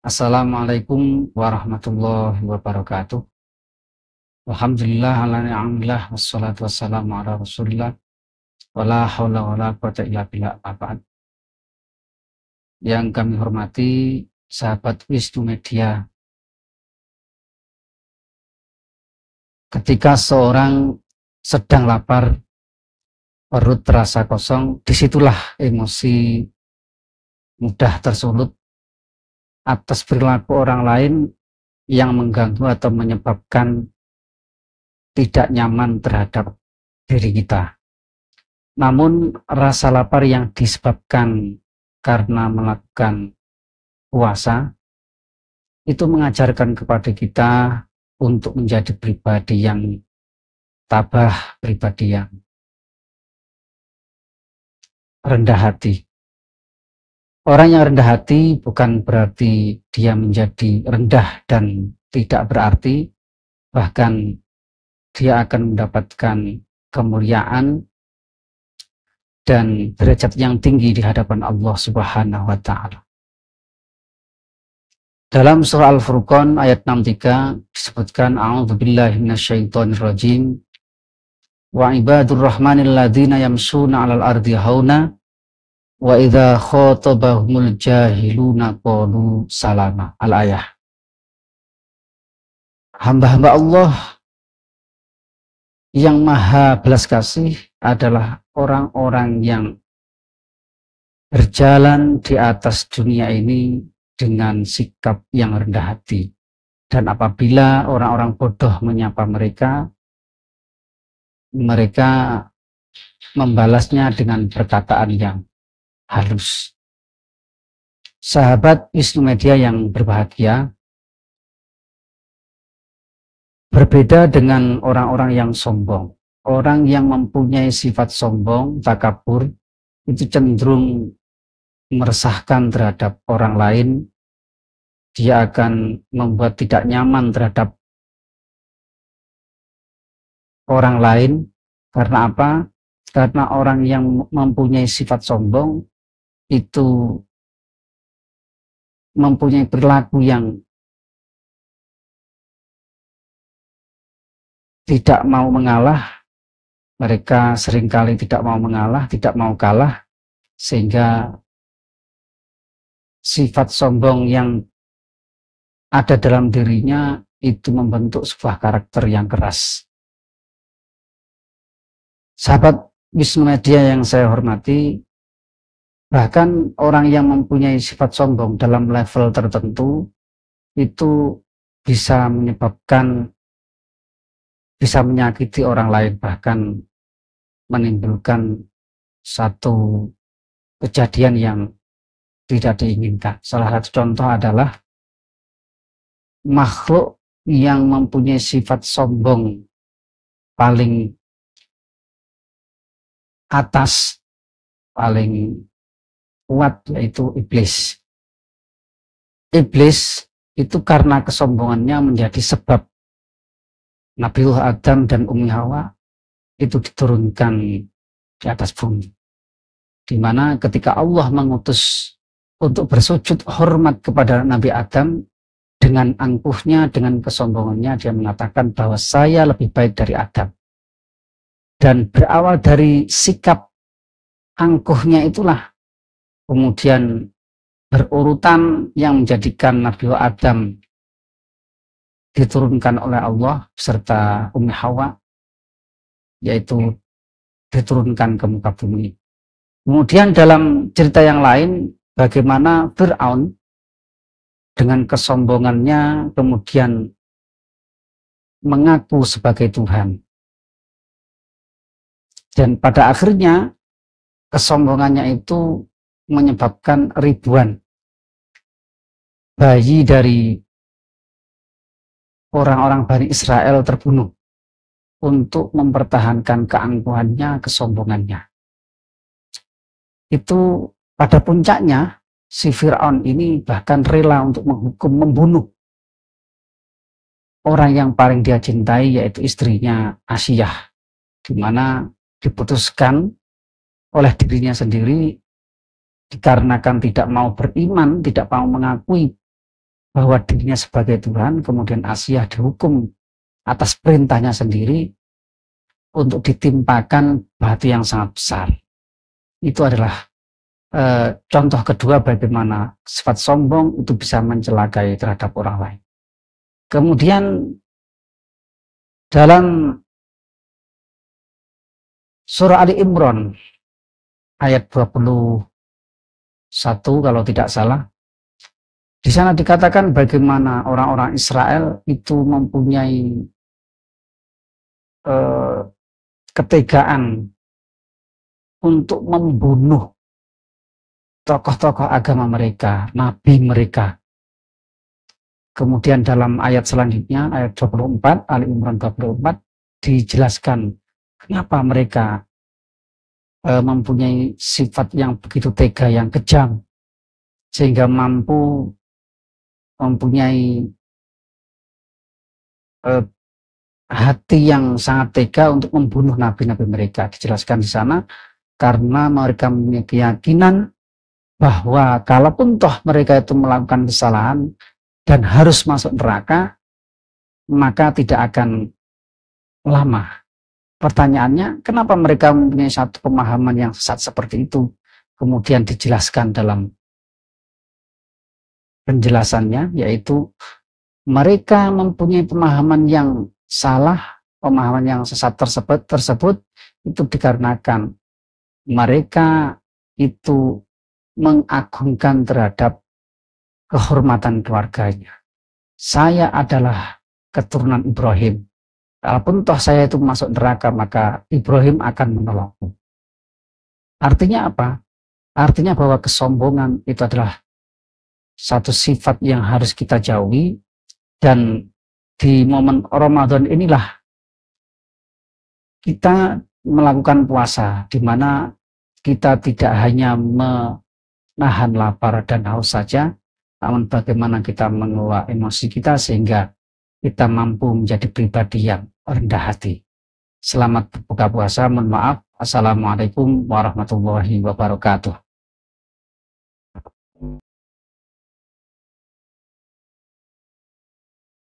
Assalamualaikum warahmatullahi wabarakatuh. Alhamdulillah ala ni'amillah wassalatu wassalamu ala rasulillah wala hawla wala quwata illa billah apaan. Yang kami hormati sahabat Wisnu Media, ketika seorang sedang lapar, perut terasa kosong, disitulah emosi mudah tersulut atas perilaku orang lain yang mengganggu atau menyebabkan tidak nyaman terhadap diri kita. Namun rasa lapar yang disebabkan karena melakukan puasa itu mengajarkan kepada kita untuk menjadi pribadi yang tabah, pribadi yang rendah hati. Orang yang rendah hati bukan berarti dia menjadi rendah dan tidak berarti, bahkan dia akan mendapatkan kemuliaan dan derajat yang tinggi di hadapan Allah Subhanahu wa Ta'ala. Dalam surah Al-Furqan ayat 63 disebutkan, A'udzubillahi minasyaitonirrajim, wa ibadur rahmanil ladzina yamshuna 'alal ardi hauna wa idza khatabahumul jahiluna qalu salama. Al-ayah. Hamba-hamba Allah yang maha belas kasih adalah orang-orang yang berjalan di atas dunia ini dengan sikap yang rendah hati. Dan apabila orang-orang bodoh menyapa mereka, mereka membalasnya dengan perkataan yang halus. Sahabat Wisnu Media yang berbahagia, berbeda dengan orang-orang yang sombong. Orang yang mempunyai sifat sombong, takabur, itu cenderung meresahkan terhadap orang lain. Dia akan membuat tidak nyaman terhadap orang lain. Karena apa? Karena orang yang mempunyai sifat sombong itu mempunyai perilaku yang tidak mau mengalah. Mereka seringkali tidak mau mengalah, tidak mau kalah, sehingga sifat sombong yang ada dalam dirinya itu membentuk sebuah karakter yang keras. Sahabat Wisnu Media yang saya hormati, bahkan orang yang mempunyai sifat sombong dalam level tertentu itu bisa menyakiti orang lain, bahkan menimbulkan satu kejadian yang tidak diinginkan. Salah satu contoh adalah makhluk yang mempunyai sifat sombong paling atas, paling kuat, yaitu iblis. Iblis itu karena kesombongannya menjadi sebab Nabiullah Adam dan Ummi Hawa itu diturunkan di atas bumi. Di mana ketika Allah mengutus untuk bersujud hormat kepada Nabi Adam, dengan angkuhnya, dengan kesombongannya, dia mengatakan bahwa saya lebih baik dari Adam. Dan berawal dari sikap angkuhnya itulah kemudian berurutan yang menjadikan Nabiullah Adam diturunkan oleh Allah serta Ummi Hawa, yaitu diturunkan ke muka bumi. Kemudian dalam cerita yang lain, bagaimana Fir'aun dengan kesombongannya kemudian mengaku sebagai Tuhan. Dan pada akhirnya kesombongannya itu menyebabkan ribuan bayi dari orang-orang Bani Israel terbunuh untuk mempertahankan keangkuhannya, kesombongannya. Itu pada puncaknya si Fir'aun ini bahkan rela untuk menghukum, membunuh orang yang paling dia cintai, yaitu istrinya Asiyah, di mana diputuskan oleh dirinya sendiri dikarenakan tidak mau beriman, tidak mau mengakui bahwa dirinya sebagai Tuhan, kemudian Asia dihukum atas perintahnya sendiri untuk ditimpakan batu yang sangat besar. Itu adalah contoh kedua bagaimana sifat sombong itu bisa mencelakai terhadap orang lain. Kemudian dalam surah Ali Imran ayat 21 kalau tidak salah, di sana dikatakan bagaimana orang-orang Israel itu mempunyai ketegaan untuk membunuh tokoh-tokoh agama mereka, nabi mereka. Kemudian dalam ayat selanjutnya, ayat 24, Ali Imran 24, dijelaskan kenapa mereka mempunyai sifat yang begitu tega, yang kejam, sehingga mampu mempunyai hati yang sangat tega untuk membunuh nabi-nabi mereka. Dijelaskan di sana karena mereka memiliki keyakinan bahwa kalaupun toh mereka itu melakukan kesalahan dan harus masuk neraka, maka tidak akan lama. Pertanyaannya, kenapa mereka mempunyai satu pemahaman yang sesat seperti itu? Kemudian dijelaskan dalam penjelasannya, yaitu mereka mempunyai pemahaman yang salah, pemahaman yang sesat tersebut itu dikarenakan mereka itu mengagungkan terhadap kehormatan keluarganya. Saya adalah keturunan Ibrahim. Kalaupun toh saya itu masuk neraka, maka Ibrahim akan menolongku. Artinya apa? Artinya bahwa kesombongan itu adalah satu sifat yang harus kita jauhi, dan di momen Ramadan inilah kita melakukan puasa, di mana kita tidak hanya menahan lapar dan haus saja, namun bagaimana kita mengelola emosi kita sehingga kita mampu menjadi pribadi yang rendah hati. Selamat berbuka puasa, mohon maaf. Assalamualaikum warahmatullahi wabarakatuh.